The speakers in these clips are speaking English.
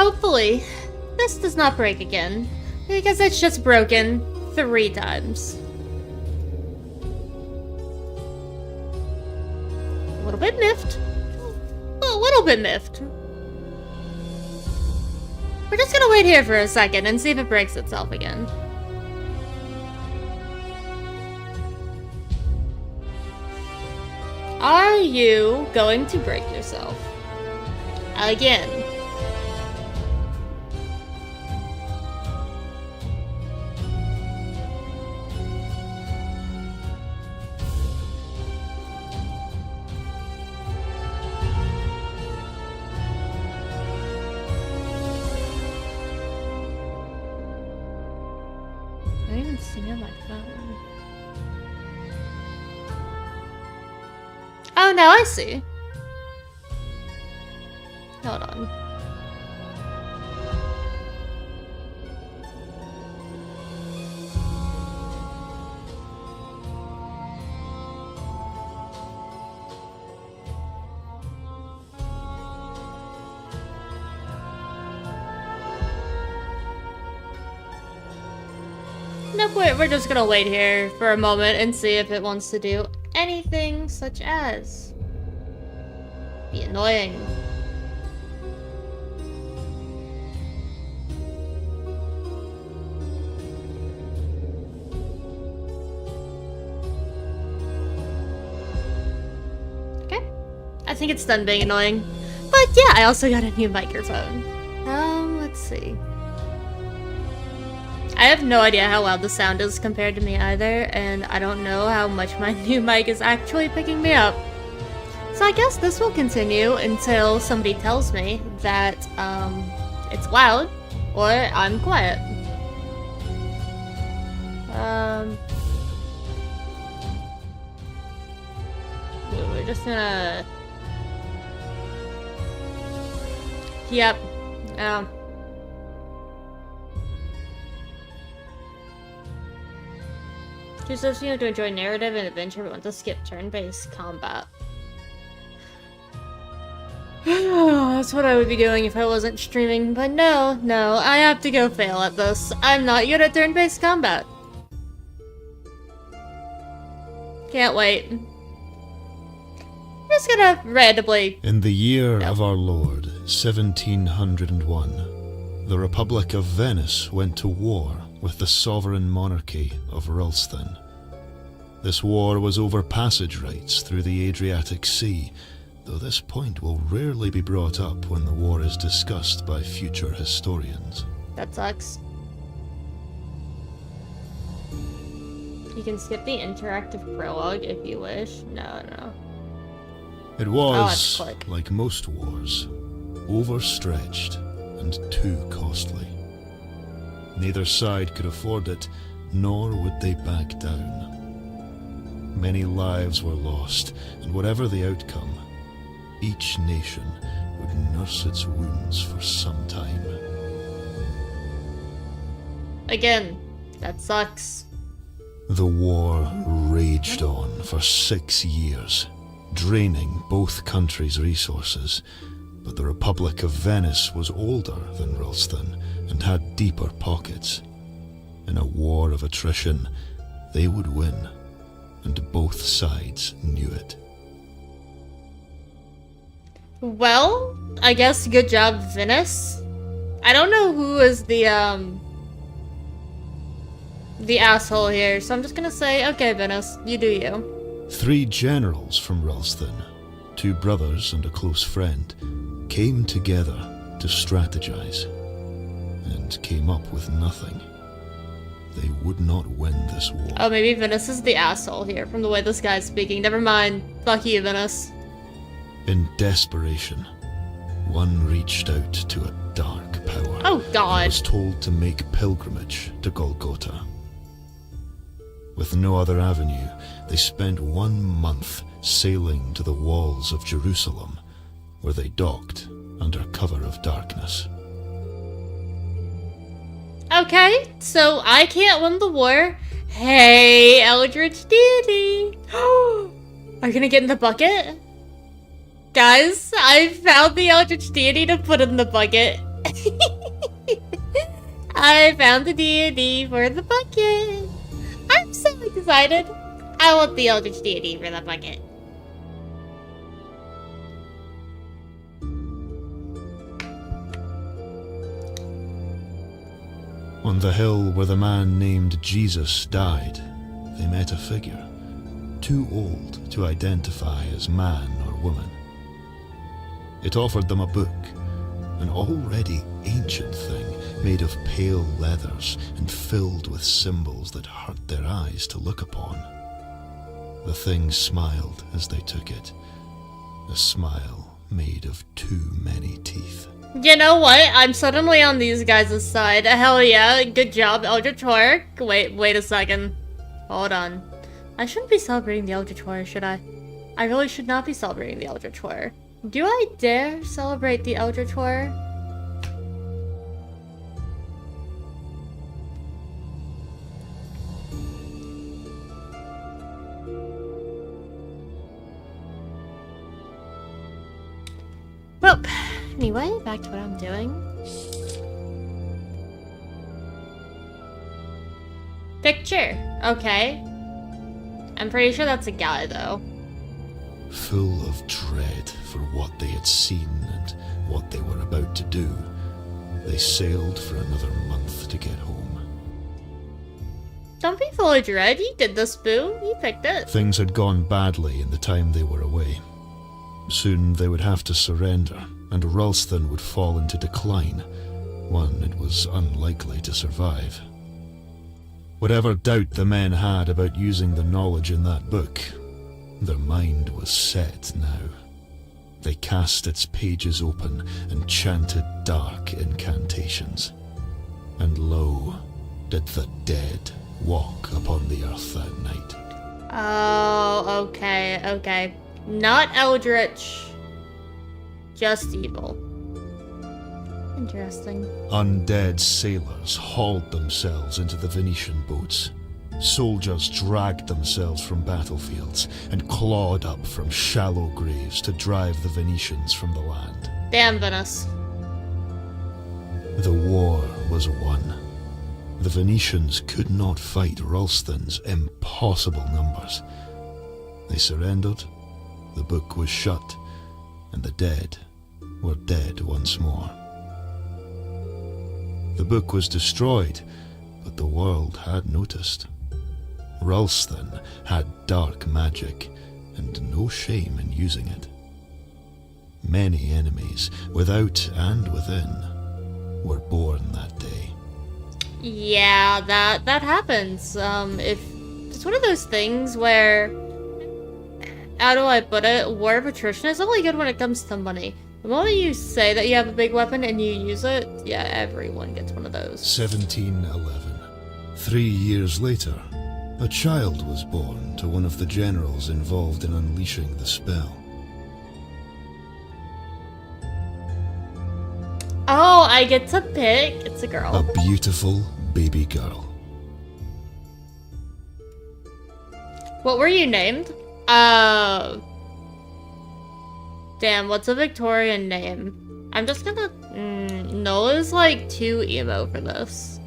Hopefully, this does not break again, because it's just broken 3 times. A little bit miffed. A little bit miffed. We're just gonna wait here for a second and see if it breaks itself again. Are you going to break yourself? Again. I didn't even see on my phone. Oh, now I see. Hold on. Nope, we're just gonna wait here for a moment and see if it wants to do anything such as be annoying. Okay. I think it's done being annoying. But yeah, I also got a new microphone. Let's see. I have no idea how loud the sound is compared to me either, and I don't know how much my new mic is actually picking me up. So I guess this will continue until somebody tells me that, it's loud, or I'm quiet. We're just gonna... Yep. Choose those to enjoy narrative and adventure, but want to skip turn-based combat. That's what I would be doing if I wasn't streaming, but no, I have to go fail at this. I'm not good at turn-based combat. Can't wait. I'm just gonna randomly... In the year of our Lord, 1701, the Republic of Venice went to war with the sovereign monarchy of Ralston. This war was over passage rights through the Adriatic Sea, though this point will rarely be brought up when the war is discussed by future historians. That sucks. You can skip the interactive prologue if you wish. No. It was, like most wars, overstretched and too costly. Neither side could afford it, nor would they back down. Many lives were lost, and whatever the outcome, each nation would nurse its wounds for some time. Again, that sucks. The war raged on for 6 years, draining both countries' resources, but the Republic of Venice was older than Ralston and had deeper pockets. In a war of attrition, they would win, and both sides knew it. Well, I guess good job, Venice. I don't know who is the asshole here, so I'm just gonna say, okay, Venice, you do you. 3 generals from Ralston, 2 brothers and a close friend, came together to strategize, and came up with nothing. They would not win this war. Oh, maybe Venice is the asshole here from the way this guy's speaking. Never mind. Fuck you, Venice. In desperation, one reached out to a dark power. Oh, God. And was told to make pilgrimage to Golgotha. With no other avenue, they spent 1 month sailing to the walls of Jerusalem, where they docked under cover of darkness. Okay, so I can't win the war. Hey, Eldritch Deity! Are you gonna get in the bucket? Guys, I found the Eldritch Deity to put in the bucket. I found the deity for the bucket. I'm so excited. I want the Eldritch deity for the bucket. On the hill where the man named Jesus died, they met a figure, too old to identify as man or woman. It offered them a book, an already ancient thing made of pale leathers and filled with symbols that hurt their eyes to look upon. The thing smiled as they took it, a smile made of too many teeth. You know what? I'm suddenly on these guys' side. Hell yeah, good job, Eldritch Horror. Wait a second. Hold on. I shouldn't be celebrating the Eldritch Horror, should I? I really should not be celebrating the Eldritch Horror. Do I dare celebrate the Eldritch Horror? Well, anyway, back to what I'm doing. Picture. Okay. I'm pretty sure that's a guy, though. Full of dread for what they had seen and what they were about to do, they sailed for another month to get home. Don't be full of dread. You did this, boo. You picked it. Things had gone badly in the time they were away. Soon they would have to surrender, and Ralston would fall into decline, one it was unlikely to survive. Whatever doubt the men had about using the knowledge in that book, their mind was set now. They cast its pages open and chanted dark incantations. And lo, did the dead walk upon the earth that night. Oh, okay. Not eldritch, just evil. Interesting. Undead sailors hauled themselves into the Venetian boats. Soldiers dragged themselves from battlefields and clawed up from shallow graves to drive the Venetians from the land. Damn Venice. The war was won. The Venetians could not fight Ralston's impossible numbers. They surrendered, the book was shut, and the dead were dead once more. The book was destroyed, but the world had noticed. Ralston had dark magic, and no shame in using it. Many enemies, without and within, were born that day. Yeah, that happens. If it's one of those things where, how do I put it? War of attrition is only good when it comes to money. The moment you say that you have a big weapon and you use it, yeah, everyone gets one of those. 1711. 3 years later, a child was born to one of the generals involved in unleashing the spell. Oh, I get to pick. It's a girl. A beautiful baby girl. What were you named? Damn, what's a Victorian name? I'm just gonna... Nola's like too emo for this.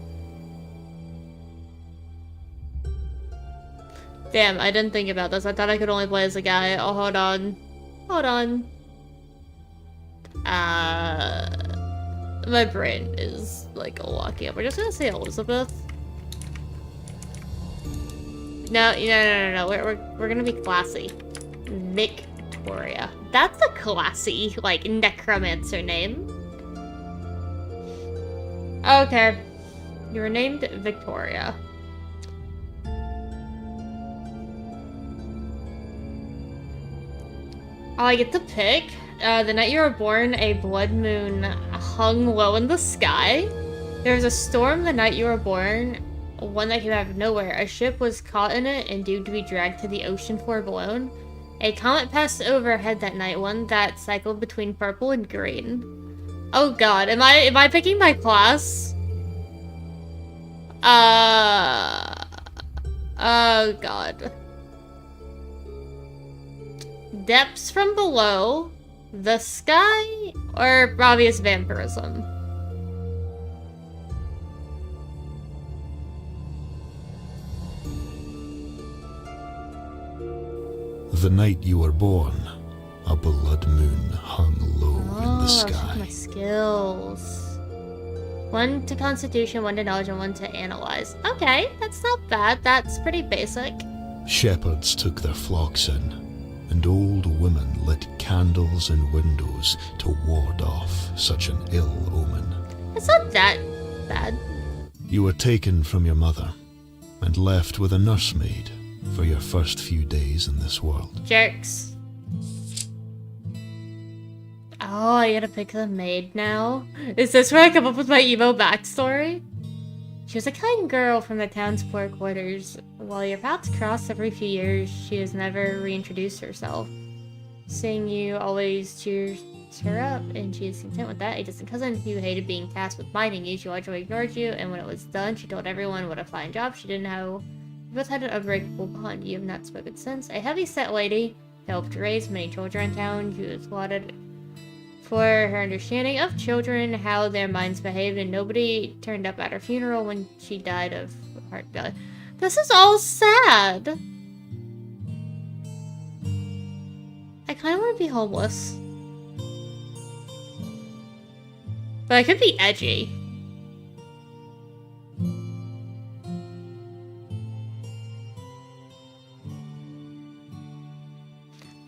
Damn, I didn't think about this. I thought I could only play as a guy. Oh, hold on. My brain is like a walkie up. We're just gonna say Elizabeth. No. We're gonna be classy. Victoria. That's a classy, like, necromancer name. Okay. You were named Victoria. Oh, I get to pick. The night you were born, a blood moon hung low in the sky. There was a storm the night you were born, one that came out of nowhere. A ship was caught in it and doomed to be dragged to the ocean floor below. A comet passed overhead that night, one that cycled between purple and green. Oh god, am I picking my class? Oh god. Depths from below, the sky, or obvious vampirism? the night you were born, a blood moon hung low in the sky. My skills. 1 to Constitution, 1 to Knowledge, and 1 to Analyze. Okay, that's not bad. That's pretty basic. Shepherds took their flocks in, and old women lit candles in windows to ward off such an ill omen. It's not that bad. You were taken from your mother, and left with a nursemaid for your first few days in this world. Jerks. Oh, I gotta pick the maid now? Is this where I come up with my emo backstory? She was a kind girl from the town's poor quarters. While your paths crossed every few years, she has never reintroduced herself. Seeing you always cheers her up, and she is content with that. A distant cousin who hated being tasked with minding you, she largely ignored you, and when it was done, she told everyone what a fine job she did and how you both had an unbreakable bond. You have not spoken since. A heavy-set lady helped raise many children in town. She was lauded for her understanding of children, how their minds behaved, and nobody turned up at her funeral when she died of heart failure. This is all sad. I kind of want to be homeless. But I could be edgy.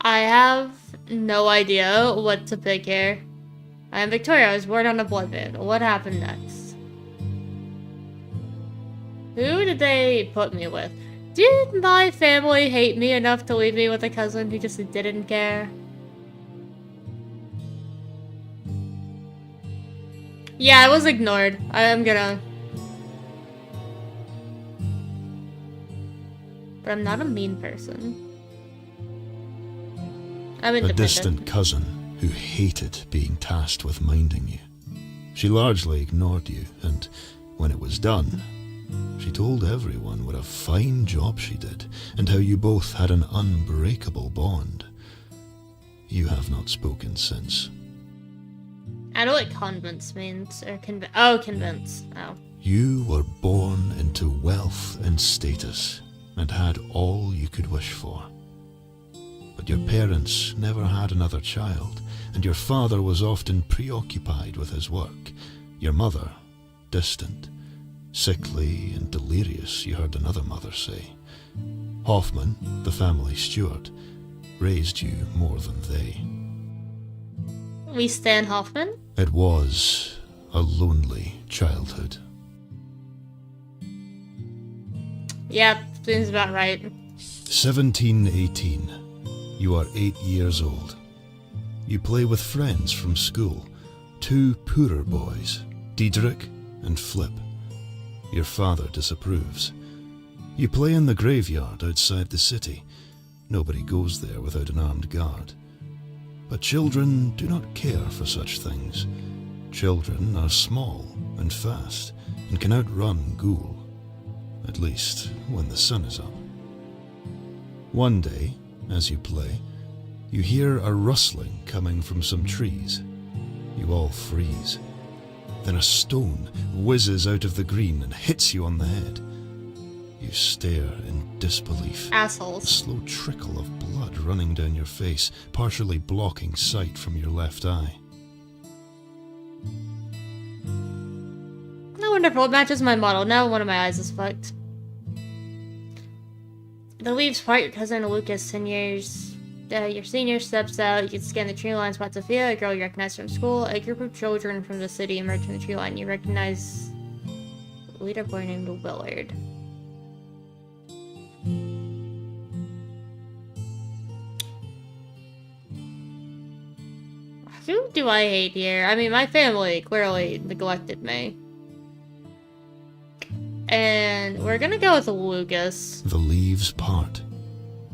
I have no idea what to pick here. I am Victoria. I was born on a blood moon. What happened next? Who did they put me with? Did my family hate me enough to leave me with a cousin who just didn't care? Yeah, I was ignored. I am gonna... But I'm not a mean person. I'm independent. A distant cousin who hated being tasked with minding you. She largely ignored you, and when it was done, she told everyone what a fine job she did, and how you both had an unbreakable bond. You have not spoken since. I know what convince means, or convince. Oh. You were born into wealth and status, and had all you could wish for. But your parents never had another child, and your father was often preoccupied with his work. Your mother, distant, sickly and delirious, you heard another mother say. Hoffman, the family steward, raised you more than they. We stan Hoffman? It was a lonely childhood. Yep, seems about right. 1718. You are 8 years old. You play with friends from school, 2 poorer boys, Diedrich and Flip. Your father disapproves. You play in the graveyard outside the city. Nobody goes there without an armed guard. But children do not care for such things. Children are small and fast, and can outrun Ghoul. At least, when the sun is up. One day, as you play, you hear a rustling coming from some trees. You all freeze. Then a stone whizzes out of the green and hits you on the head. You stare in disbelief. Assholes. A slow trickle of blood running down your face, partially blocking sight from your left eye. Oh, wonderful. It matches my model. Now one of my eyes is fucked. The leaves part. Your cousin Lucas and your senior steps out. You can scan the tree line. Spot Sophia, a girl you recognize from school. A group of children from the city emerge from the tree line. You recognize a leader boy named Willard. Who do I hate here? I mean, my family clearly neglected me. And we're gonna go with Lucas. The leaves part.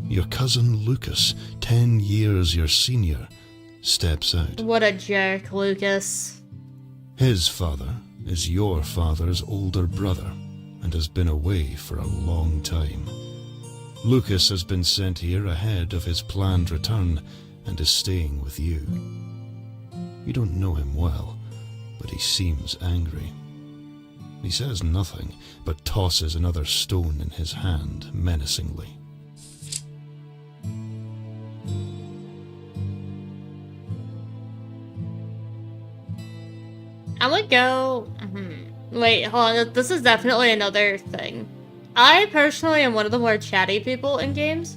Your cousin Lucas, 10 years your senior, steps out. What a jerk, Lucas. His father is your father's older brother and has been away for a long time. Lucas has been sent here ahead of his planned return and is staying with you. You don't know him well, but he seems angry. He says nothing, but tosses another stone in his hand menacingly. I'm gonna go... Wait, hold on. This is definitely another thing. I personally am one of the more chatty people in games.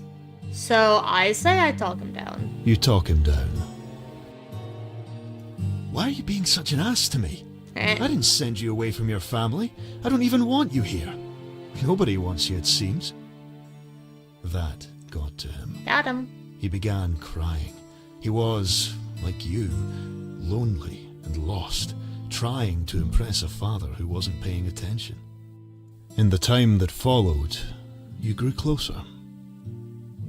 So I say I talk him down. You talk him down. Why are you being such an ass to me? I didn't send you away from your family. I don't even want you here. Nobody wants you, it seems. That got to him. Got him. He began crying. He was, like you, lonely and lost, trying to impress a father who wasn't paying attention. In the time that followed, you grew closer.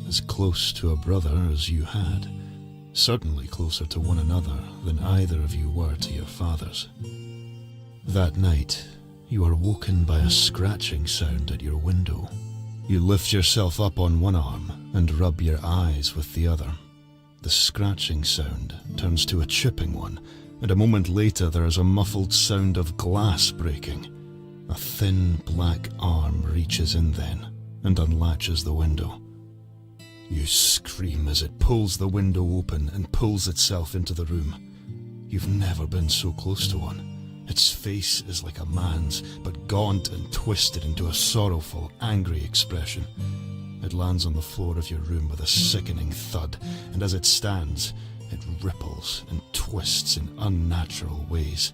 As close to a brother as you had. Certainly closer to one another than either of you were to your fathers. That night, you are woken by a scratching sound at your window. You lift yourself up on one arm and rub your eyes with the other. The scratching sound turns to a chipping one, and a moment later there is a muffled sound of glass breaking. A thin black arm reaches in then and unlatches the window. You scream as it pulls the window open and pulls itself into the room. You've never been so close to one. Its face is like a man's, but gaunt and twisted into a sorrowful, angry expression. It lands on the floor of your room with a sickening thud, and as it stands, it ripples and twists in unnatural ways.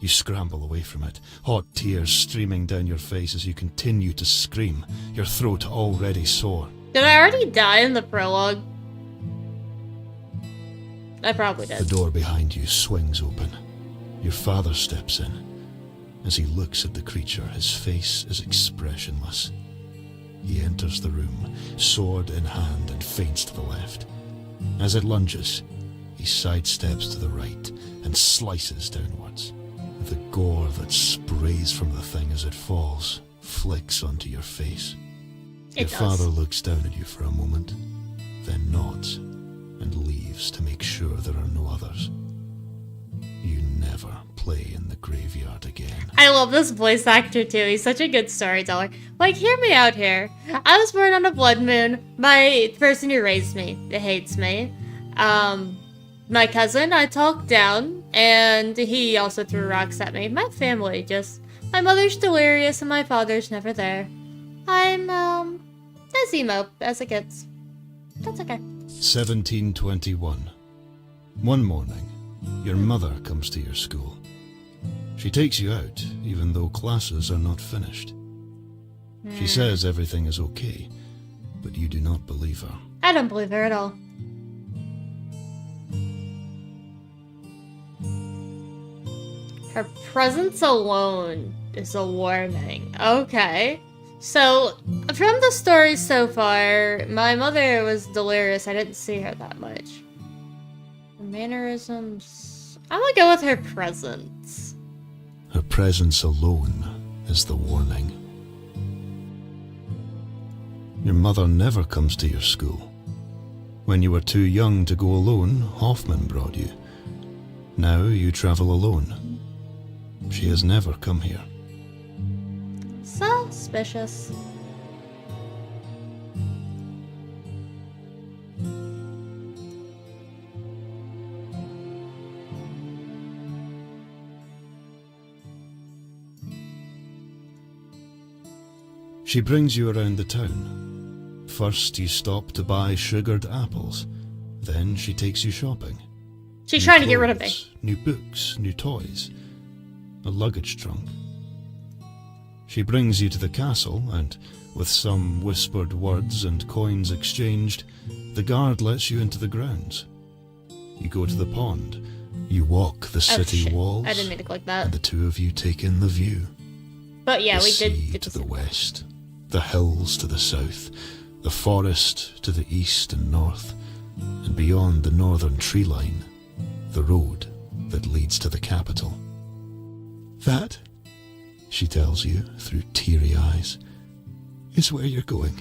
You scramble away from it, hot tears streaming down your face as you continue to scream, your throat already sore. Did I already die in the prologue? I probably did. The door behind you swings open. Your father steps in. As he looks at the creature, his face is expressionless. He enters the room, sword in hand, and feints to the left. As it lunges, he sidesteps to the right and slices downwards. The gore that sprays from the thing as it falls flicks onto your face. Your father looks down at you for a moment, then nods and leaves to make sure there are no others. You never play in the graveyard again. I love this voice actor too. He's such a good storyteller. Like, hear me out here. I was born on a blood moon. The person who raised me hates me. My cousin, I talked down, and he also threw rocks at me. My family my mother's delirious and my father's never there. I'm, as emo as it gets. That's okay. 1721. One morning, your mother comes to your school. She takes you out, even though classes are not finished. She says everything is okay, but you do not believe her. I don't believe her at all. Her presence alone is a warning. Okay. So, from the story so far, my mother was delirious. I didn't see her that much. Her mannerisms... I'm gonna go with her presence. Her presence alone is the warning. Your mother never comes to your school. When you were too young to go alone, Hoffman brought you. Now you travel alone. She has never come here. Suspicious. She brings you around the town. First you stop to buy sugared apples. Then she takes you shopping. She's trying to get rid of me. New books, new toys. A luggage trunk. She brings you to the castle, and, with some whispered words and coins exchanged, the guard lets you into the grounds. You go to the pond. You walk the city walls. I didn't mean to click that. And the two of you take in the view. But yeah, the we did sea get to the west, the hills to the south, the forest to the east and north, and beyond the northern tree line, the road that leads to the capital. That, she tells you through teary eyes, is where you're going.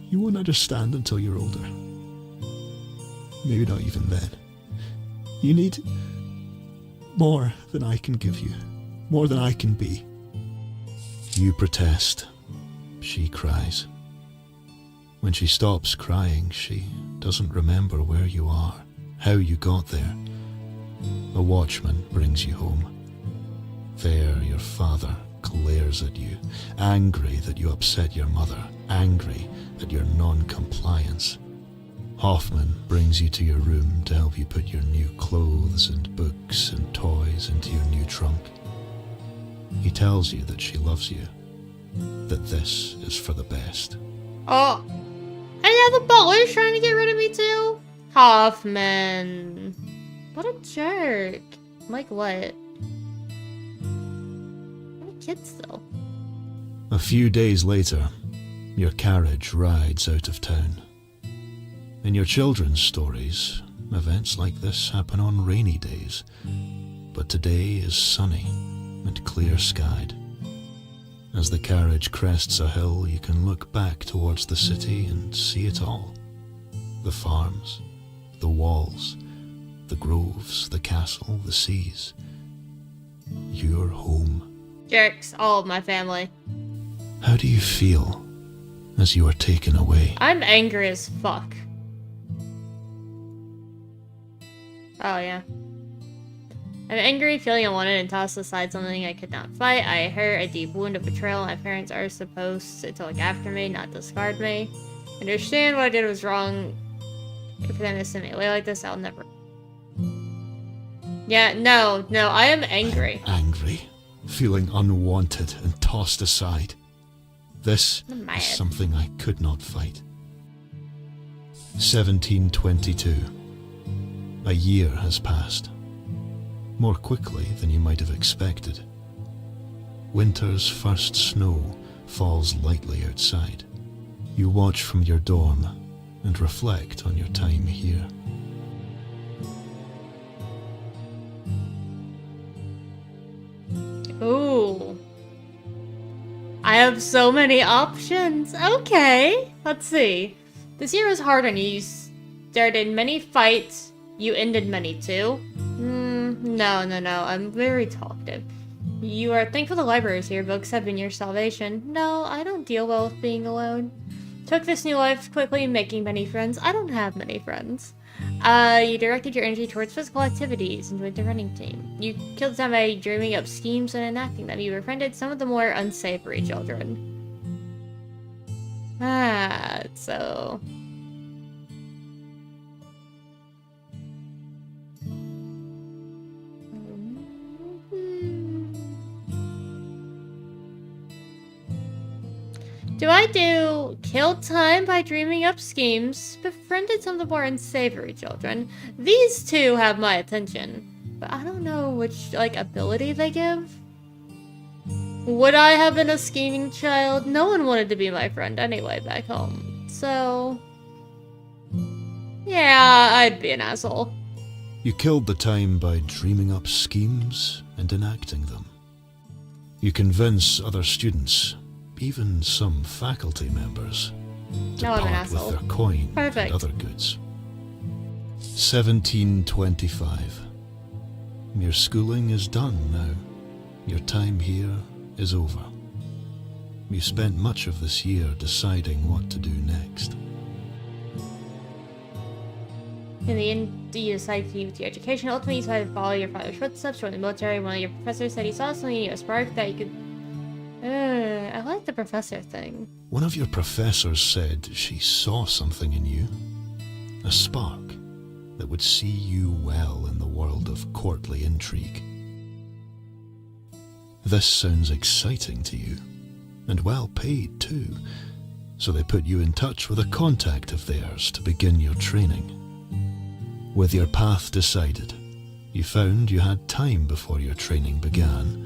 You won't understand until you're older. Maybe not even then. You need more than I can give you, more than I can be. You protest. She cries. When she stops crying, she doesn't remember where you are, how you got there. A watchman brings you home. There your father glares at you, angry that you upset your mother, angry at your non-compliance. Hoffman brings you to your room to help you put your new clothes and books and toys into your new trunk. He tells you that she loves you, that this is for the best. Oh, and yeah, the butler's trying to get rid of me too? Hoffman. What a jerk. Like what? What a kid still. A few days later, your carriage rides out of town. In your children's stories, events like this happen on rainy days, but today is sunny and clear-skied. As the carriage crests a hill, you can look back towards the city and see it all. The farms, the walls, the groves, the castle, the seas. You're home. Jerks, all of my family. How do you feel as you are taken away? I'm angry as fuck. Oh, yeah. I'm angry, feeling unwanted, and tossed aside something I could not fight. I hurt a deep wound of betrayal. My parents are supposed to look after me, not discard me. Understand what I did was wrong. For them to send me away like this, I'll never... Yeah, no, I am angry. I'm angry, feeling unwanted and tossed aside. This is something I could not fight. 1722. A year has passed. More quickly than you might have expected. Winter's first snow falls lightly outside. You watch from your dorm and reflect on your time here. Ooh. I have so many options. Okay, let's see. This year was hard on you. You started many fights. You ended many too. No. I'm very talkative. You are thankful the library is here. Books have been your salvation. No, I don't deal well with being alone. Took this new life quickly, making many friends. I don't have many friends. You directed your energy towards physical activities and joined the running team. You killed time by dreaming up schemes and enacting them. You befriended some of the more unsavory children. So... Do I do killed time by dreaming up schemes, befriended some of the more unsavory children? These two have my attention, but I don't know which, ability they give. Would I have been a scheming child? No one wanted to be my friend anyway back home, so... Yeah, I'd be an asshole. You killed the time by dreaming up schemes and enacting them. You convince other students, even some faculty members, to part with their coin and other goods. 1725. Your schooling is done now. Your time here is over. You spent much of this year deciding what to do next. In the end, you decided to use your education. Ultimately, you decided to follow your father's footsteps, join the military. One of your professors said he saw something in you, a spark that you could... I like the professor thing. One of your professors said she saw something in you. A spark that would see you well in the world of courtly intrigue. This sounds exciting to you, and well paid too, so they put you in touch with a contact of theirs to begin your training. With your path decided, you found you had time before your training began,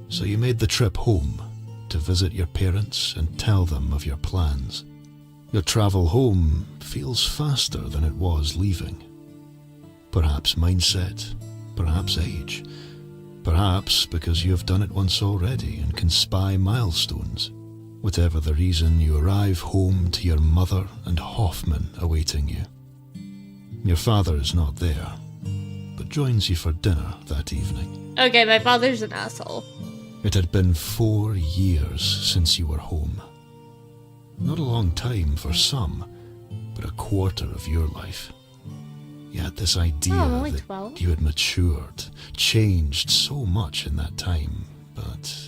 so you made the trip home to visit your parents and tell them of your plans. Your travel home feels faster than it was leaving. Perhaps mindset, perhaps age, perhaps because you have done it once already and can spy milestones. Whatever the reason, you arrive home to your mother and Hoffman awaiting you. Your father is not there, but joins you for dinner that evening. Okay, my father's an asshole. It had been 4 years since you were home. Not a long time for some, but a quarter of your life. You had this idea I'm only that 12. you had matured, changed so much in that time, but...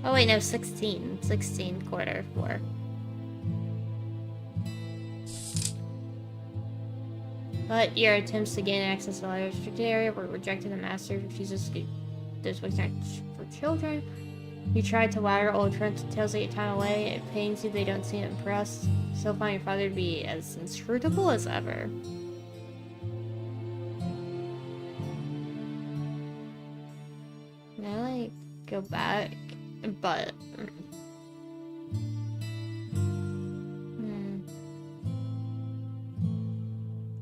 Oh wait, no, 16. 16 quarter 4. But your attempts to gain access to the restricted area were rejected. The master refuses to do this was not for children. You tried to wow your old friends with tales of your time away. It pains you they don't seem impressed. Still find your father to be as inscrutable as ever. Now I go back, but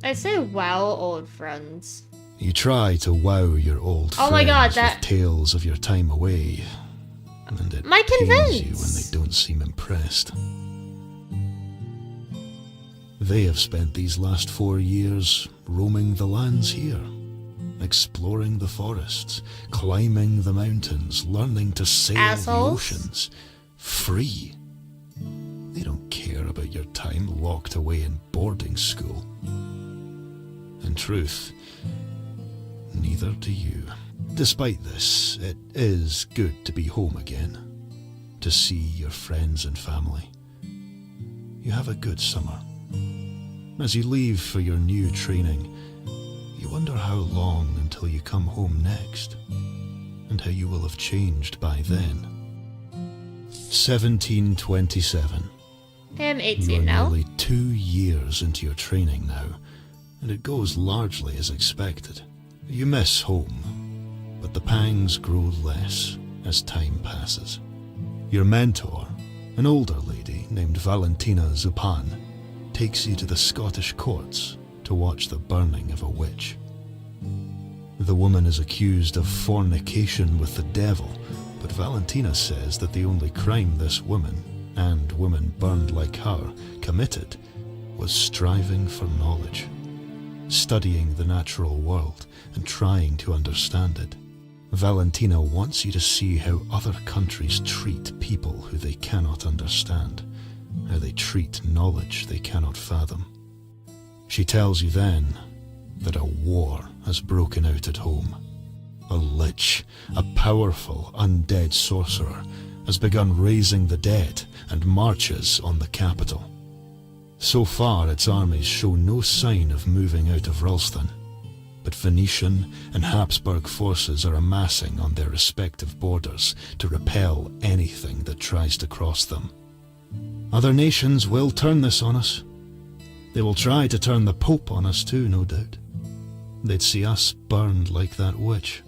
I say wow old friends. You try to wow your old friends my God, that... with tales of your time away, and it pains you when they don't seem impressed. They have spent these last 4 years roaming the lands here, exploring the forests, climbing the mountains, learning to sail the oceans, free. They don't care about your time locked away in boarding school. In truth, neither do you. Despite this, it is good to be home again, to see your friends and family. You have a good summer. As you leave for your new training, you wonder how long until you come home next, and how you will have changed by then. 1727. I'm 18 you are now. Nearly 2 years into your training now, and it goes largely as expected. You miss home, but the pangs grow less as time passes. Your mentor, an older lady named Valentina Zupan, takes you to the Scottish courts to watch the burning of a witch. The woman is accused of fornication with the devil, but Valentina says that the only crime this woman, and women burned like her, committed was striving for knowledge, studying the natural world and trying to understand it. Valentina wants you to see how other countries treat people who they cannot understand, how they treat knowledge they cannot fathom. She tells you then that a war has broken out at home. A lich, a powerful undead sorcerer, has begun raising the dead and marches on the capital. So far its armies show no sign of moving out of Ralston, but Venetian and Habsburg forces are amassing on their respective borders to repel anything that tries to cross them. Other nations will turn this on us. They will try to turn the Pope on us too, no doubt. They'd see us burned like that witch.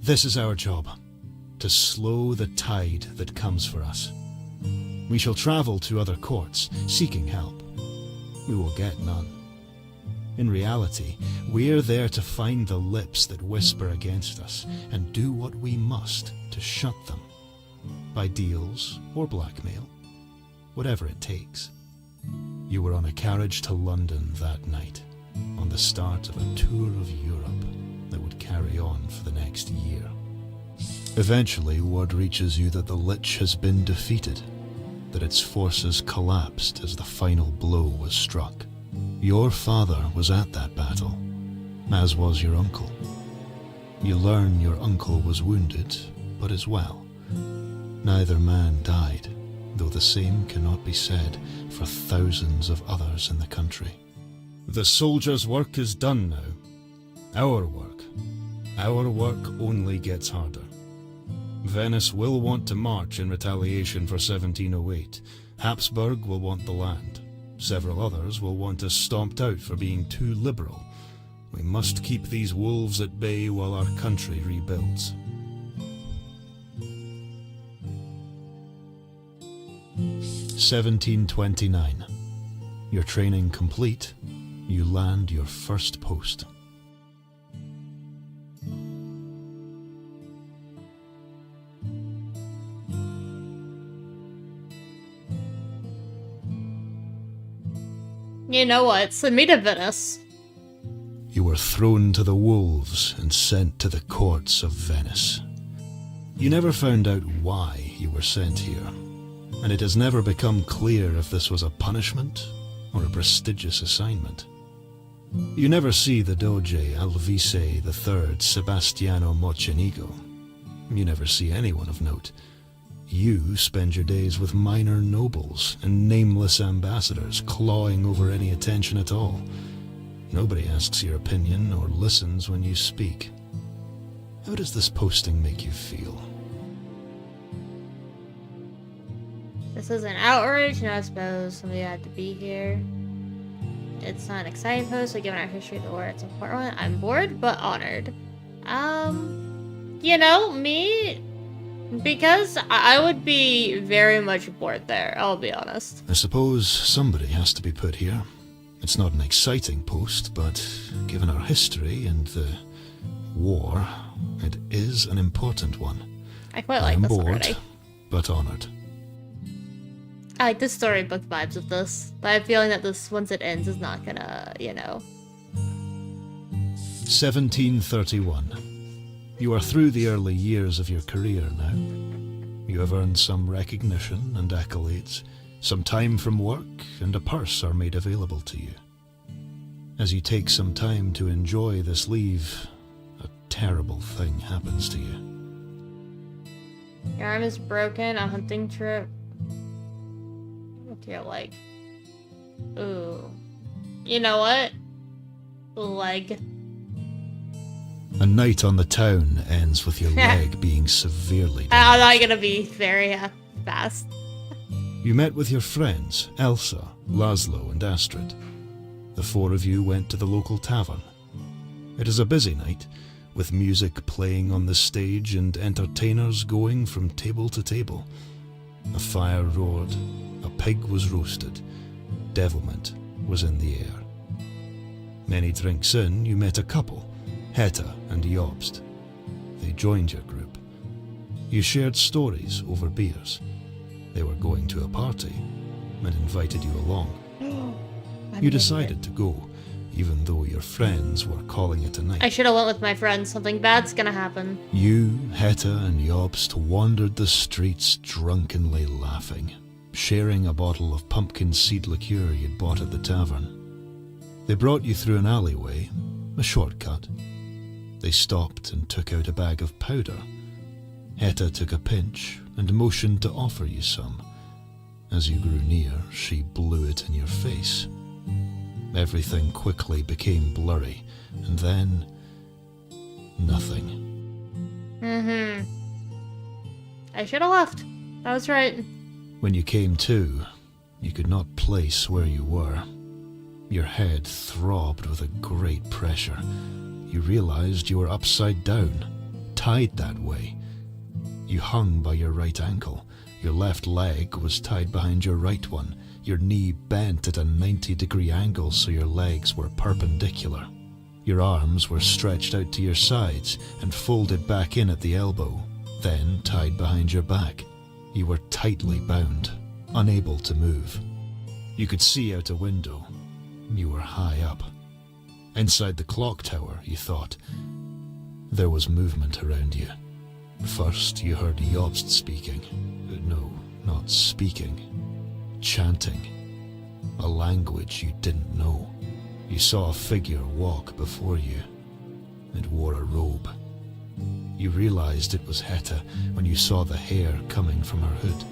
This is our job, to slow the tide that comes for us. We shall travel to other courts, seeking help. We will get none. In reality, we're there to find the lips that whisper against us and do what we must to shut them, by deals or blackmail, whatever it takes. You were on a carriage to London that night, on the start of a tour of Europe that would carry on for the next year. Eventually, word reaches you that the Lich has been defeated, that its forces collapsed as the final blow was struck. Your father was at that battle, as was your uncle. You learn your uncle was wounded, but is well. Neither man died, though the same cannot be said for thousands of others in the country. The soldier's work is done now. Our work only gets harder. Venice will want to march in retaliation for 1708. Habsburg will want the land. Several others will want us stomped out for being too liberal. We must keep these wolves at bay while our country rebuilds. 1729. Your training complete, you land your first post. You know what? Send me to Venice. You were thrown to the wolves and sent to the courts of Venice. You never found out why you were sent here, and it has never become clear if this was a punishment or a prestigious assignment. You never see the Doge Alvise III Sebastiano Mocenigo. You never see anyone of note. You spend your days with minor nobles and nameless ambassadors clawing over any attention at all. Nobody asks your opinion or listens when you speak. How does this posting make you feel? This is an outrage, and I suppose somebody had to be here. It's not an exciting post, so given our history of the war, it's an important one. I'm bored, but honored. You know, me, because I would be very much bored there, I'll be honest. I suppose somebody has to be put here. It's not an exciting post, but given our history and the war, it is an important one. I quite like this already. I am bored, but honored. I like the storybook vibes of this, but I have a feeling that this, once it ends, is not gonna, you know. 1731. You are through the early years of your career now. You have earned some recognition and accolades. Some time from work and a purse are made available to you. As you take some time to enjoy this leave, a terrible thing happens to you. Your arm is broken, a hunting trip. Your leg. Ooh. You know what? Leg. A night on the town ends with your leg being severely damaged. I'm not gonna be very fast. You met with your friends, Elsa, Laszlo, and Astrid. The four of you went to the local tavern. It is a busy night, with music playing on the stage and entertainers going from table to table. A fire roared, a pig was roasted, devilment was in the air. Many drinks in, you met a couple, Hetta and Jobst. They joined your group. You shared stories over beers. They were going to a party and invited you along. You decided to go, even though your friends were calling it a night. I should have went with my friends. Something bad's gonna happen. You, Hetta, and Jobst wandered the streets drunkenly laughing, sharing a bottle of pumpkin seed liqueur you'd bought at the tavern. They brought you through an alleyway, a shortcut. They stopped and took out a bag of powder. Hetta took a pinch and motioned to offer you some. As you grew near, she blew it in your face. Everything quickly became blurry, and then nothing. I should have left. That was right. When you came to, you could not place where you were. Your head throbbed with a great pressure. You realized you were upside down, tied that way. You hung by your right ankle. Your left leg was tied behind your right one. Your knee bent at a 90-degree angle so your legs were perpendicular. Your arms were stretched out to your sides and folded back in at the elbow, then tied behind your back. You were tightly bound, unable to move. You could see out a window. You were high up. Inside the clock tower, you thought. There was movement around you. First, you heard Jobst speaking. No, not speaking. Chanting. A language you didn't know. You saw a figure walk before you. It wore a robe. You realized it was Hetta when you saw the hair coming from her hood.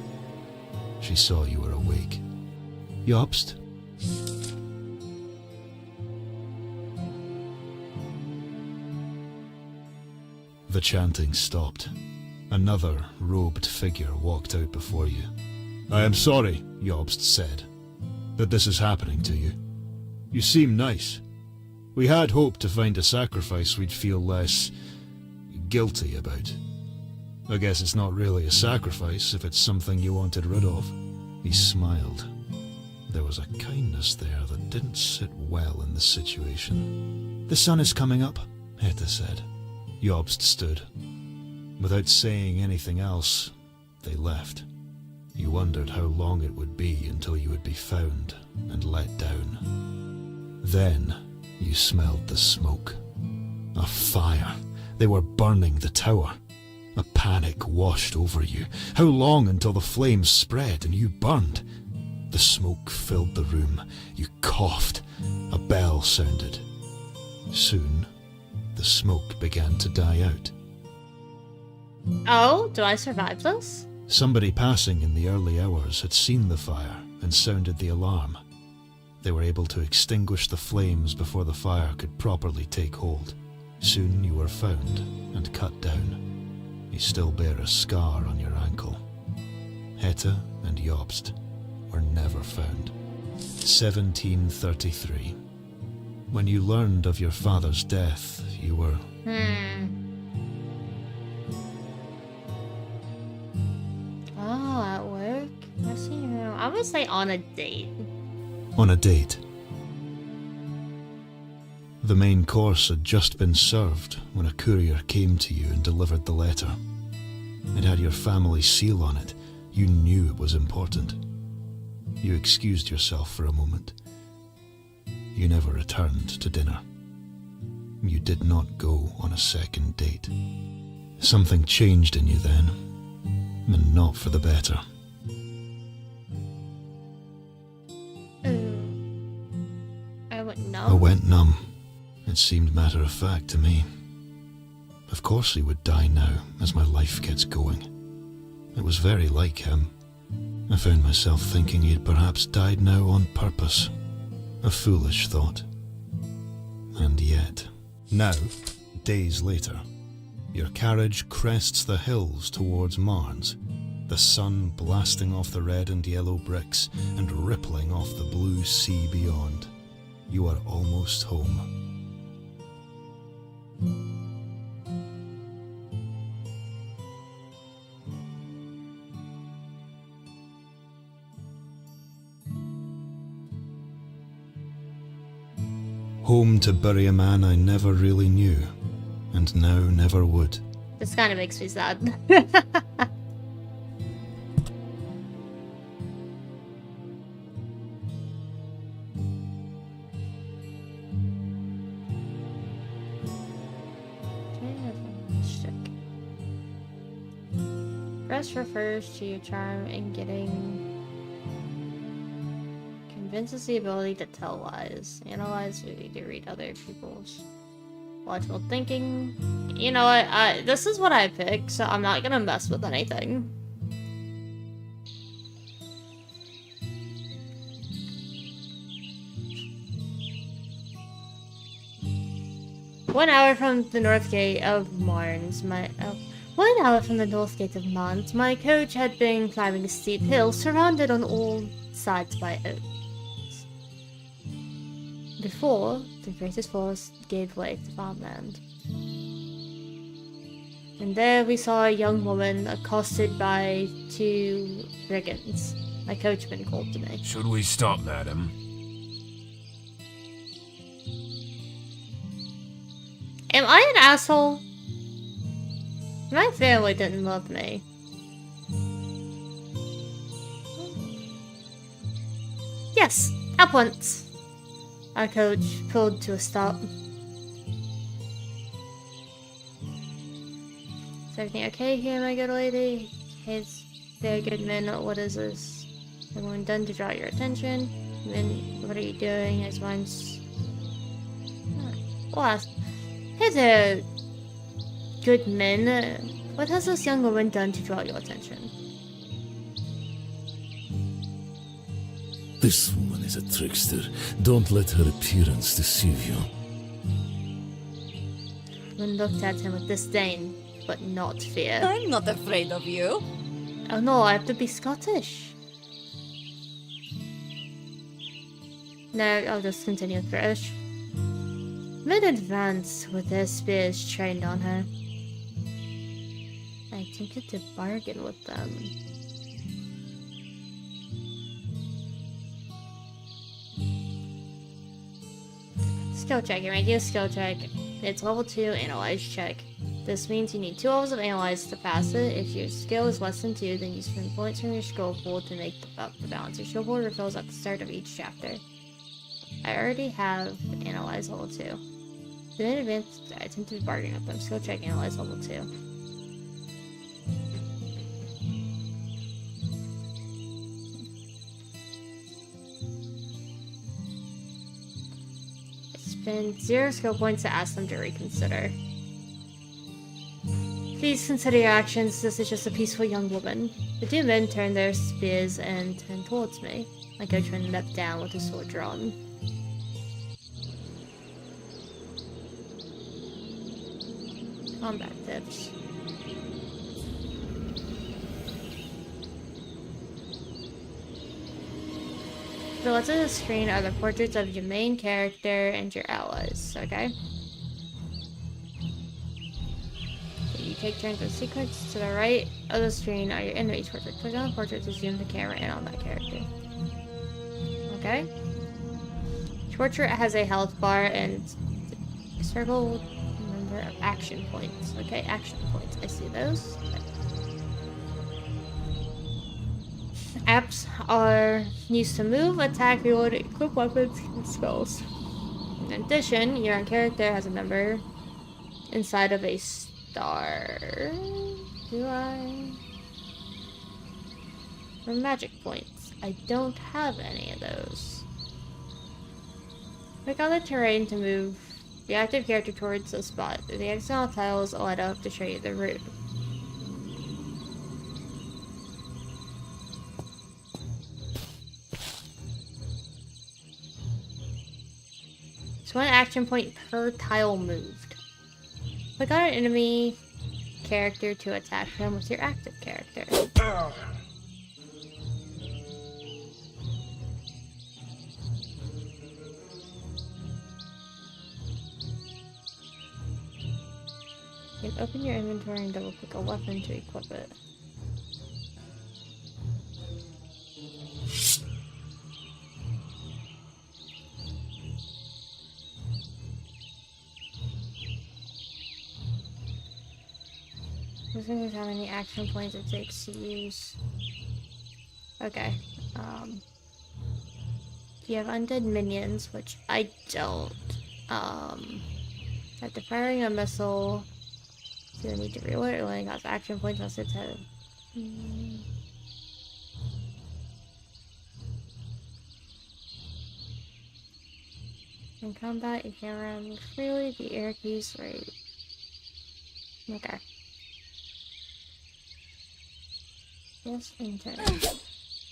She saw you were awake. Jobst? The chanting stopped. Another robed figure walked out before you. I am sorry, Jobst said, that this is happening to you. You seem nice. We had hoped to find a sacrifice we'd feel less guilty about. I guess it's not really a sacrifice if it's something you wanted rid of. He smiled. There was a kindness there that didn't sit well in the situation. The sun is coming up, Hetta said. Jobst stood. Without saying anything else, they left. You wondered how long it would be until you would be found and let down. Then you smelled the smoke. A fire. They were burning the tower. A panic washed over you. How long until the flames spread and you burned? The smoke filled the room. You coughed. A bell sounded. Soon, the smoke began to die out. Oh, do I survive this? Somebody passing in the early hours had seen the fire and sounded the alarm. They were able to extinguish the flames before the fire could properly take hold. Soon you were found and cut down. You still bear a scar on your ankle. Heta and Jobst were never found. 1733. When you learned of your father's death, you were... Oh, at work? I see you. I would say on a date. On a date. The main course had just been served when a courier came to you and delivered the letter. It had your family seal on it. You knew it was important. You excused yourself for a moment. You never returned to dinner. You did not go on a second date. Something changed in you then, and not for the better. I went numb. I went numb. It seemed matter of fact to me. Of course he would die now, as my life gets going. It was very like him. I found myself thinking he had perhaps died now on purpose. A foolish thought. And yet... Now, days later, your carriage crests the hills towards Marnes, the sun blasting off the red and yellow bricks and rippling off the blue sea beyond. You are almost home. Home to bury a man I never really knew, and now never would. This kind of makes me sad. Rest refers to your charm in getting... Convinces the ability to tell lies. Analyze the ability to read other people's logical thinking. You know what? This is what I picked, so I'm not gonna mess with anything. One hour from the north gate of Marnes, my coach had been climbing a steep hill surrounded on all sides by oaks. Before, the greatest forest gave way to farmland. And there we saw a young woman accosted by two brigands. My coachman called to me. Should we stop, madam? Am I an asshole? My family didn't love me. Yes, at once. Our coach pulled to a stop. Is everything okay here, my good lady? He's very good men. What is this? Everyone done to draw your attention? Men, what are you doing? As once. Well, ask. Hey there, good men. What has this young woman done to draw your attention? This woman is a trickster. Don't let her appearance deceive you. Lynn looked at him with disdain, but not fear. I'm not afraid of you. Oh no, I have to be Scottish. No, I'll just continue with British. Men advanced with their spears trained on her. I attempted to bargain with them. Skill check. You may do a skill check. It's level 2, analyze check. This means you need 2 levels of analyze to pass it. If your skill is less than 2, then you spend points from your skill pool to make up the balance. Your skill pool refills at the start of each chapter. I already have analyze level 2. Then in advance, I attempt to bargain with them. Skill check, analyze level 2. Spend 0 skill points to ask them to reconsider. Please consider your actions. This is just a peaceful young woman. The two men turn their spears and turn towards me. My coachman leapt down with his sword drawn. Combat tips. To the left of the screen are the portraits of your main character and your allies, okay? You take turns with sequence. To the right of the screen are your enemy's portraits. Click on the portrait to zoom the camera in on that character. Okay? Each portrait has a health bar and a circle number of action points. Okay, action points. I see those. Okay. Apps are used to move, attack, reload, equip weapons, and spells. In addition, your character has a number inside of a star. Do I? For magic points. I don't have any of those. Click on the terrain to move the active character towards a spot. The external tiles light up to show you the route. It's 1 action point per tile moved. Click on an enemy character to attack them with your active character. You can open your inventory and double click a weapon to equip it. This thing is how many action points it takes to use. Okay. You have undead minions, which I don't. After firing a missile, so you need to reload it. It only costs action points unless it's head. In combat, you can run freely. The air keys, right? Okay. Yes, enter.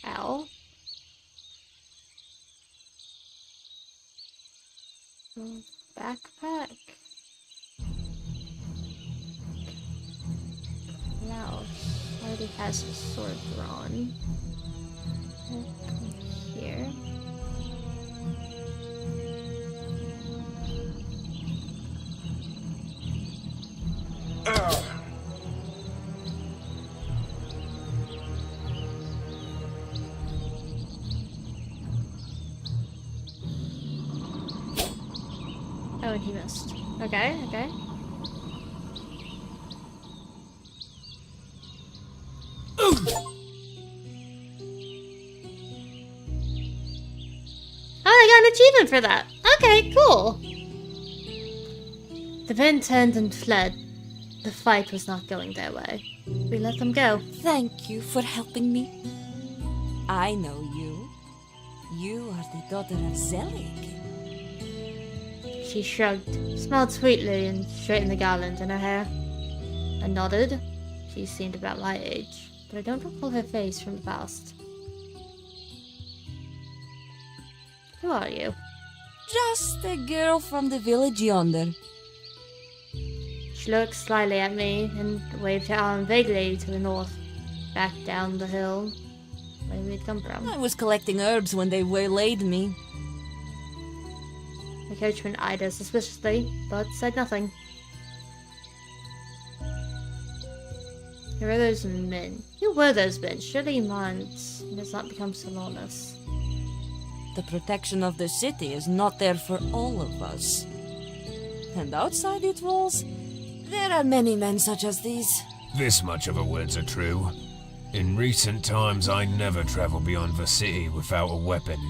Ow. Backpack. Now, already has his sword drawn. Here. Oh, and he missed. Okay, okay. Oh, I got an achievement for that. Okay, cool. The men turned and fled. The fight was not going their way. We let them go. Thank you for helping me. I know you. You are the daughter of Zelig. She shrugged, smiled sweetly, and straightened the garland in her hair. I nodded. She seemed about my age, but I don't recall her face from the past. Who are you? Just a girl from the village yonder. She looked slyly at me and waved her arm vaguely to the north, back down the hill, where we'd come from. I was collecting herbs when they waylaid me. The coachman eyed her suspiciously, but said nothing. Who were those men? Who were those men? Surely Mons has not become Salonis. The protection of the city is not there for all of us. And outside its walls, there are many men such as these. This much of the words are true. In recent times, I never travel beyond the city without a weapon.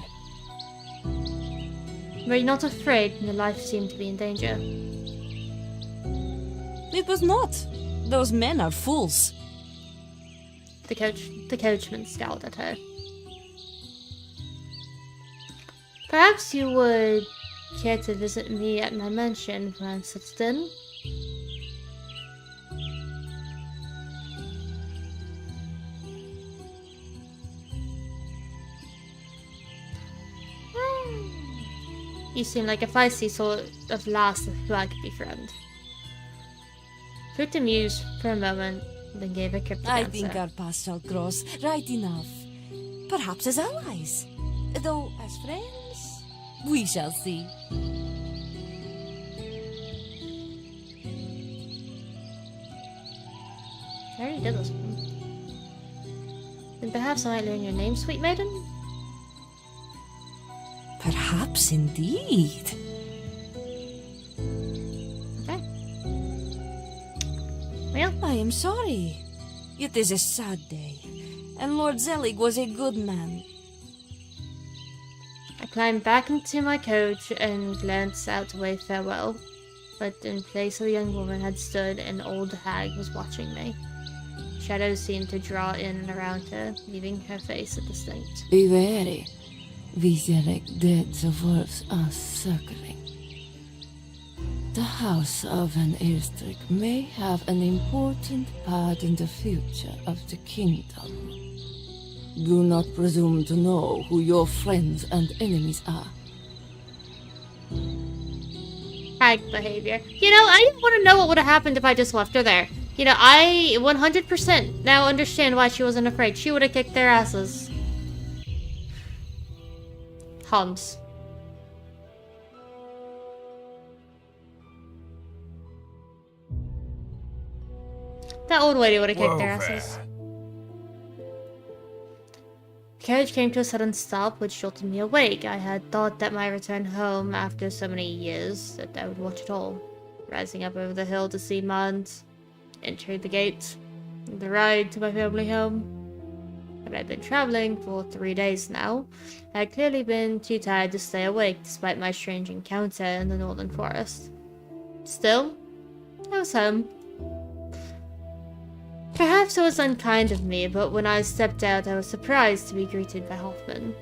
Were you not afraid? Your life seemed to be in danger. It was not. Those men are fools. The coachman scowled at her. Perhaps you would care to visit me at my mansion when I'm settled in? You seem like a feisty sort of lass who I could befriend. Fruta mused for a moment, then gave a cryptic I answer. think our paths shall cross right enough. Perhaps as allies. Though as friends, we shall see. I already did this one. Then perhaps I might learn your name, sweet maiden? Perhaps indeed. Okay. Well, I am sorry. It is a sad day, and Lord Zelig was a good man. I climbed back into my coach and glanced out to wave farewell, but in place of the young woman had stood an old hag was watching me. Shadows seemed to draw in and around her, leaving her face indistinct. Be wary. Zelig dead the wolves are circling. The House of Van Eerstrik may have an important part in the future of the kingdom. Do not presume to know who your friends and enemies are. Hag behavior. You know, I didn't want to know what would have happened if I just left her there. You know, I 100% now understand why she wasn't afraid. She would have kicked their asses. Hums. That old lady would have kicked their asses. The carriage came to a sudden stop, which jolted me awake. I had thought that my return home after so many years, that I would watch it all. Rising up over the hill to see Mons, entering the gate, the ride to my family home. But I'd been traveling for 3 days now. I had clearly been too tired to stay awake despite my strange encounter in the northern forest. Still, I was home. Perhaps it was unkind of me, but when I stepped out I was surprised to be greeted by Hoffman.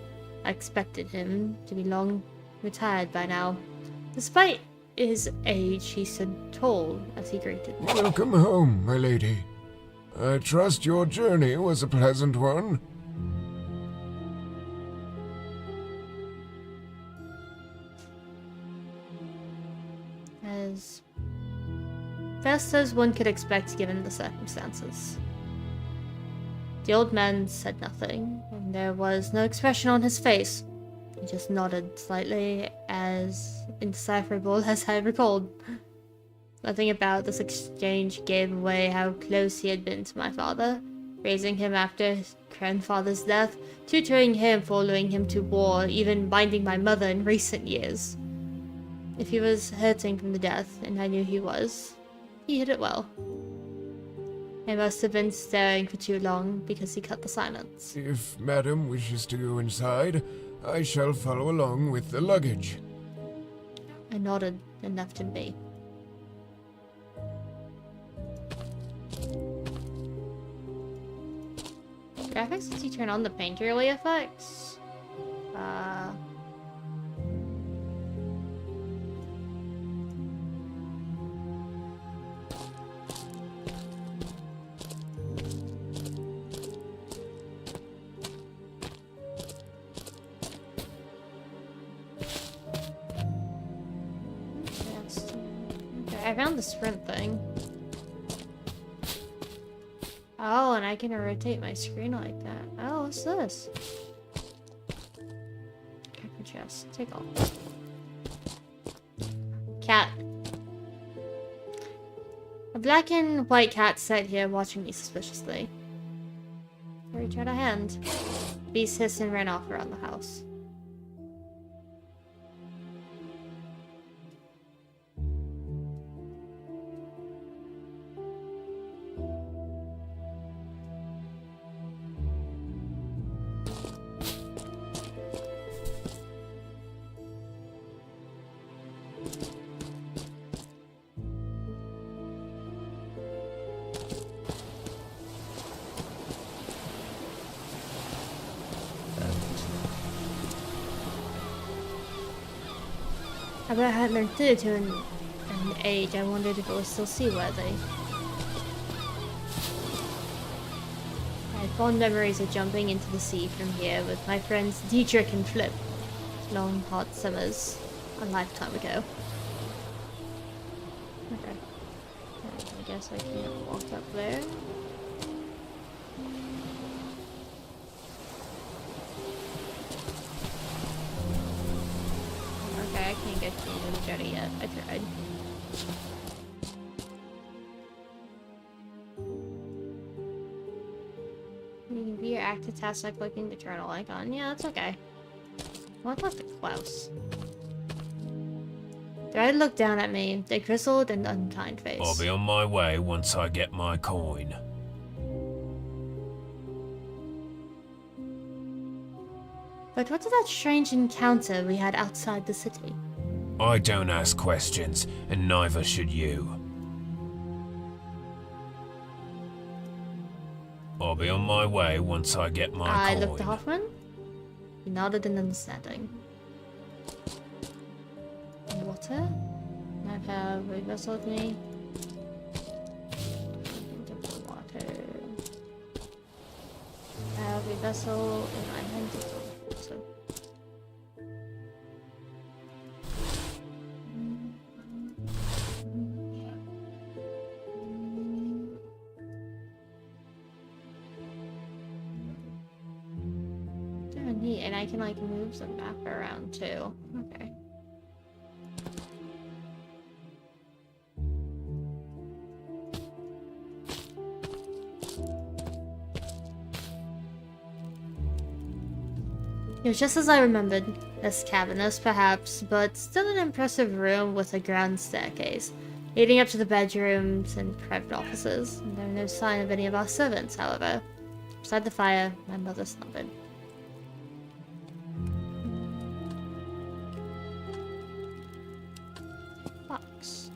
I expected him to be long retired by now. Despite his age, he stood tall as he greeted me. Welcome home, my lady. I trust your journey was a pleasant one. As best as one could expect given the circumstances. The old man said nothing, and there was no expression on his face. He just nodded slightly, as indecipherable as I recalled. Nothing about this exchange gave away how close he had been to my father, raising him after his grandfather's death, tutoring him, following him to war, even binding my mother in recent years. If he was hurting from the death, and I knew he was, he hid it well. I must have been staring for too long, because he cut the silence. If madam wishes to go inside, I shall follow along with the luggage. I nodded and left him be. Graphics lets you turn on the painterly effects. Yes. Okay, I found the sprint thing. Oh, and I can rotate my screen like that. Oh, what's this? Careful chest. Take off. Cat. A black and white cat sat here watching me suspiciously. I reached out a hand. Beast hissed and ran off around the house. I bet I hadn't learned through to an age. I wondered if it was still seaworthy. I had fond memories of jumping into the sea from here with my friends Dietrich and Flip. Long, hot summers. A lifetime ago. Okay. I guess I can't walk up there. Okay, I can't get to the jetty yet. I tried. You can view your active tasks by clicking the journal icon. Yeah, that's okay. What about the Klaus? The red looked down at me, their grizzled and unkind face. I'll be on my way once I get my coin. But what did that strange encounter we had outside the city? I don't ask questions, and neither should you. I'll be on my way once I get my coin. I looked at Hoffman. He nodded in understanding. Water? I have a vessel with me. Water. I have a vessel in my hand. So. Neat, and I can like move the map around too. Okay. It was just as I remembered. Less cavernous, perhaps, but still an impressive room with a grand staircase, leading up to the bedrooms and private offices. There were no sign of any of our servants, however. Beside the fire, my mother slumbered. Box.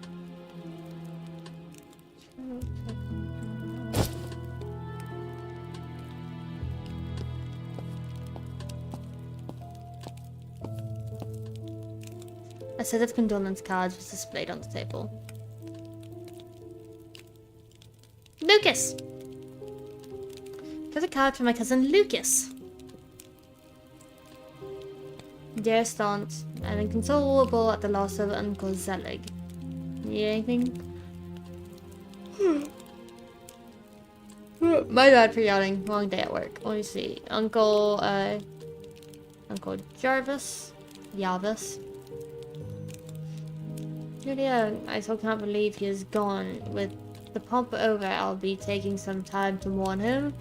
A set of condolence cards was displayed on the table. Lucas! Got a card from my cousin Lucas. Dearest aunt, I'm inconsolable at the loss of Uncle Zelig. Need anything? My bad for yawning. Long day at work. Let me see. Uncle Jarvis? Yavis? Julia, I still can't believe he is gone. With the pump over, I'll be taking some time to warn him.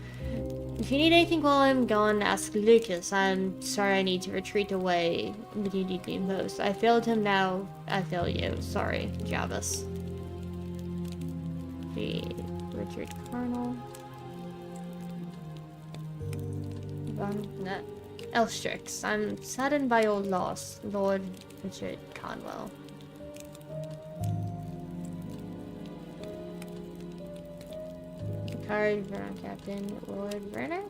If you need anything while I'm gone, ask Lucas. I'm sorry I need to retreat away when you need me most. I failed him now. I fail you. Sorry, Jarvis. The Richard Colonel. Elstrix. I'm saddened by your loss, Lord Richard Conwell. Card from Captain Lord Werner.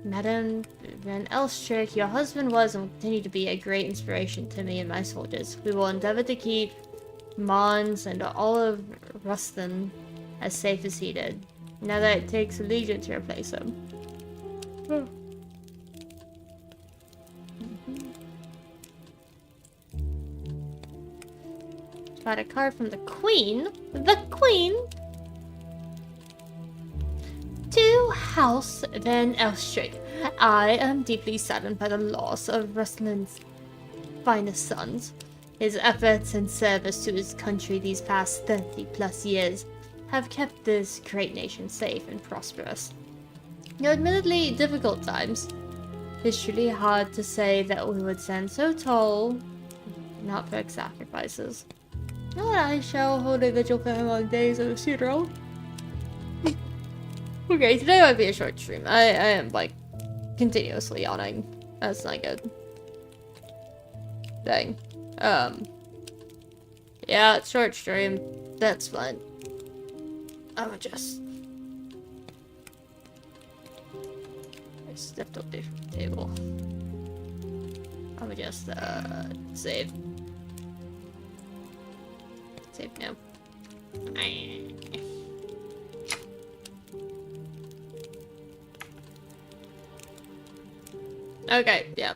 Madam Van Elstrick, your husband was and will continue to be a great inspiration to me and my soldiers. We will endeavor to keep Mons and all of Ruston as safe as he did. Now that it takes a legion to replace him. Got a card from the Queen. The Queen! To House Van Elstrick. I am deeply saddened by the loss of Rusland's finest sons. His efforts and service to his country these past 30+ years have kept this great nation safe and prosperous. Though admittedly difficult times. It's truly hard to say that we would stand so tall, not for sacrifices. Now that I shall hold a vigil for him on days of his funeral. Okay, today might be a short stream. I am, like, continuously yawning. That's not good. Dang. Yeah, it's short stream. That's fine. I'll just... Stepped up the table. I would just save. Save now. Okay, yeah.